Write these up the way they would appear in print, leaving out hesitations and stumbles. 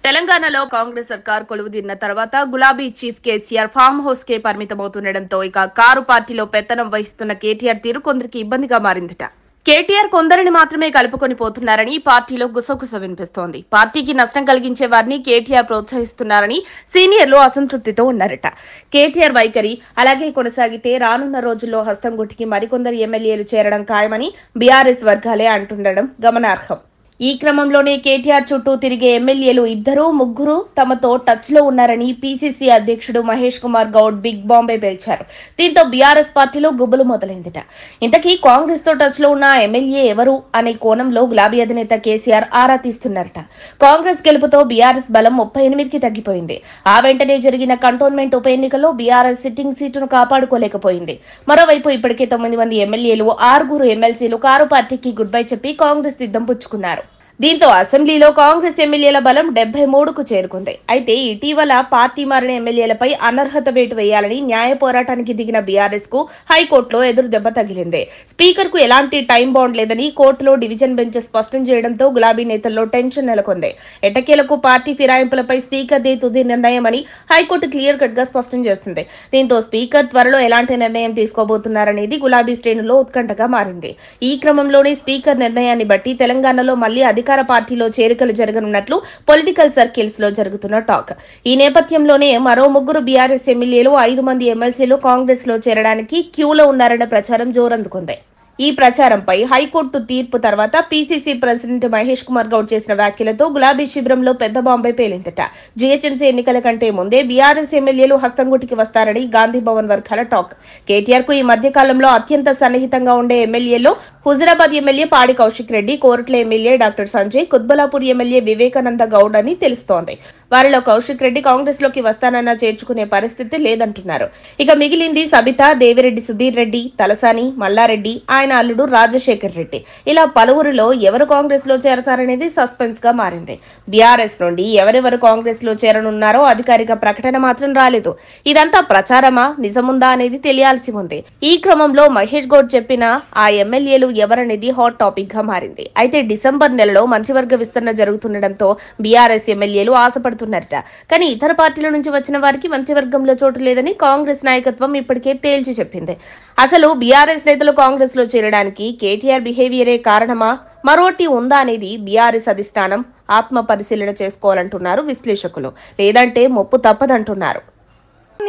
తెలంగాణలో కాంగ్రెస్ సర్కార్ కొలువుదీరిన తర్వాత గులాబీ చీఫ్ కేసీఆర్ ఫామ్ హౌస్ కే పరిమితమవుతుండటంతో ఇక కారు పార్టీలో పెత్తనం వహిస్తున్న కేటీఆర్ తీరు కొందరికి ఇబ్బందిగా మారిందట. కేటీఆర్ కొందరిని మాత్రమే కలుపుకొని పోతున్నారని పార్టీలో గుసగుస వినిపిస్తోంది. పార్టీకి నష్టం కలిగించే వారిని కేటీఆర్ ప్రోత్సహిస్తున్నారని సీనియర్లు అసంతృప్తితో ఉన్నారట. కేటీఆర్ వైఖరి అలాగే కొనసాగితే రానున్న రోజుల్లో హస్తం గుట్టికి మరికొందరు ఎమ్మెల్యేలు చేరడం ఖాయమని బీఆర్ఎస్ వర్గాలే అంటుండడం గమనార్హం. ఈ క్రమంలోనే కేటీఆర్ చుట్టూ తిరిగే ఎమ్మెల్యేలు ఇద్దరు ముగ్గురు తమతో టచ్ లో ఉన్నారని పీసీసీ అధ్యక్షుడు మహేష్ కుమార్ గౌడ్ బిగ్ బాంబే పేల్చారు. దీంతో బీఆర్ఎస్ పార్టీలో గుబులు మొదలైందట. ఇంతకీ కాంగ్రెస్ తో టచ్ లో ఉన్న ఎమ్మెల్యే ఎవరు అనే కోణంలో గులాబీ అధినేత కేసీఆర్ ఆరా తీస్తున్నారట. కాంగ్రెస్ గెలుపుతో బీఆర్ఎస్ బలం 38కి తగ్గిపోయింది. ఆ వెంటనే జరిగిన కంటోన్మెంట్ ఉప ఎన్నికల్లో బీఆర్ఎస్ సిట్టింగ్ సీటును కాపాడుకోలేకపోయింది. మరోవైపు ఇప్పటికే 9 మంది ఎమ్మెల్యేలు 6 ఎమ్మెల్సీలు కారు పార్టీకి గుడ్ బై చెప్పి కాంగ్రెస్ సిద్ధం పుచ్చుకున్నారు. దీంతో అసెంబ్లీలో కాంగ్రెస్ ఎమ్మెల్యేల బలం 73కు చేరుకుంది. అయితే ఇటీవల పార్టీ మారిన ఎమ్మెల్యేలపై అనర్హత వేటు వేయాలని న్యాయ పోరాటానికి దిగిన బీఆర్ఎస్ కు హైకోర్టులో ఎదురు దెబ్బ తగిలింది. స్పీకర్ కు ఎలాంటి టైం బాండ్ లేదని కోర్టులో డివిజన్ బెంచ్ స్పష్టం చేయడంతో గులాబీ నేతల్లో టెన్షన్ నెలకొంది. ఎట్టకేలకు పార్టీ ఫిరాయింపులపై స్పీకర్ దే తుది నిర్ణయమని హైకోర్టు క్లియర్ కట్ గా స్పష్టం చేస్తుంది. దీంతో స్పీకర్ త్వరలో ఎలాంటి నిర్ణయం తీసుకోబోతున్నారనేది గులాబీ శ్రేణుల్లో ఉత్కంఠగా మారింది. ఈ క్రమంలోనే స్పీకర్ నిర్ణయాన్ని బట్టి తెలంగాణలో మళ్లీ అధికార పార్టీలో చేరికలు జరగనున్నట్లు పొలిటికల్ సర్కిల్స్ లో జరుగుతున్న టాక్. ఈ నేపథ్యంలోనే మరో 3 బీఆర్ఎస్ ఎమ్మెల్యేలు 5 మంది ఎమ్మెల్సీలు కాంగ్రెస్ లో చేరడానికి క్యూలో ఉన్నారన్న ప్రచారం జోరందుకుంది. ఈ ప్రచారంపై హైకోర్టు తీర్పు తర్వాత పీసీసీ ప్రెసిడెంట్ మహేష్ కుమార్ గౌడ్ చేసిన వ్యాఖ్యలతో గులాబీ శిబిరంలో పెద్ద బాంబే పేలిందట. జీహెచ్ఎంసీ ఎన్నికల కంటే ముందే బీఆర్ఎస్ ఎమ్మెల్యేలు హస్తంగుటికి వస్తారని గాంధీ భవన్ వర్గాల టాక్. కేటీఆర్ కు ఈ మధ్య కాలంలో అత్యంత సన్నిహితంగా ఉండే ఎమ్మెల్యేలో Huzurabad MLA Padi Kaushik Reddy, Koratla MLA doctor Sanjay, Quthbullapur MLA Vivekananda Goud అని తెలుస్తోంది. వారిలో కౌశిక్ రెడ్డి కాంగ్రెస్ లోకి వస్తానన్నా చేర్చుకునే పరిస్థితి లేదంటున్నారు. ఇక మిగిలింది సబితా, దేవిరెడ్డి సుధీర్ రెడ్డి, తలసాని, మల్లారెడ్డి, ఆయన అల్లుడు రాజశేఖర్ రెడ్డి. ఇలా పలువురిలో ఎవరు కాంగ్రెస్ లో చేరతారనేది సస్పెన్స్ గా మారింది. బీఆర్ఎస్ నుండి ఎవరెవరు కాంగ్రెస్ లో చేరనున్నారో అధికారిక ప్రకటన మాత్రం రాలేదు. ఇదంతా ప్రచారమా నిజముందా అనేది తెలియాల్సి ఉంది. ఈ క్రమంలో మహేష్ గౌడ్ చెప్పిన ఆ ఎమ్మెల్యేలు ఎవరనేది హాట్ టాపిక్ గా మారింది. అయితే డిసెంబర్ నెలలో మంత్రివర్గ విస్తరణ జరుగుతుండటంతో బీఆర్ఎస్ ఎమ్మెల్యేలు ఆశపడుతున్నారట. కానీ ఇతర పార్టీల నుంచి వచ్చిన వారికి మంత్రివర్గంలో చోటు లేదని కాంగ్రెస్ నాయకత్వం ఇప్పటికే తేల్చి చెప్పింది. అసలు బీఆర్ఎస్ నేతలు కాంగ్రెస్ లో చేరడానికి కేటీఆర్ బిహేవియరే కారణమా, మరోటి ఉందా అనేది బీఆర్ఎస్ అధిష్టానం ఆత్మ పరిశీలన చేసుకోవాలంటున్నారు విశ్లేషకులు. లేదంటే ముప్పు తప్పదంటున్నారు.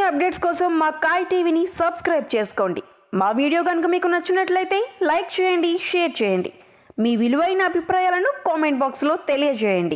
అప్డేట్స్ కోసం మా కాయ్ టీవీని సబ్స్క్రైబ్ చేసుకోండి. మా వీడియో కనుక మీకు నచ్చినట్లయితే లైక్ చేయండి, షేర్ చేయండి. మీ విలువైన అభిప్రాయాలను కామెంట్ బాక్స్లో తెలియజేయండి.